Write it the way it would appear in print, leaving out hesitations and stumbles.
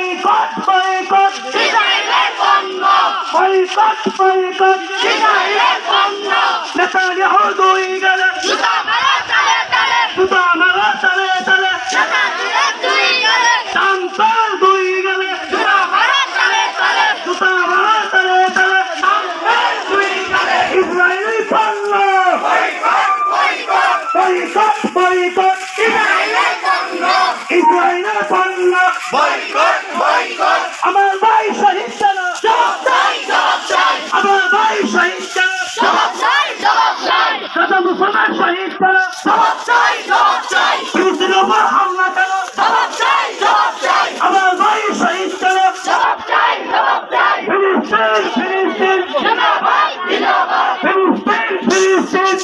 boycott boycott ইসরায়েলের পণ্য boycott boycott ইসরায়েলের পণ্য নেতানিয়াহু দুই গেলে জুতা মারা তালে তালে জুতা মারা তালে তালে নেতানিয়াহু দুই গেলে টানতাল দুই গেলে জুতা মারা তালে তালে জুতা মারা তালে তালে টানতাল দুই গেলে ইসরায়েলি পণ্য বয়কট বয়কট বয়কট বয়কট ইসরায়েলের পণ্য ইসরায়েলের পণ্য বয়কট বয়কট আমার ভাই শহীদ কেন জবাব চাই জবাব চাই আমার ভাই শহীদ কেন জবাব চাই জবাব চাই দাদা মুসলমান শহীদ কেন জবাব চাই জবাব চাই ফিলিস্তিনের উপর হামলা কেন জবাব চাই জবাব চাই আমার ভাই শহীদ কেন জবাব চাই জবাব চাই ফিলিস্তিন ফিলিস্তিন জিন্দাবাদ জিন্দাবাদ ফিলিস্তিন ফিলিস্তিন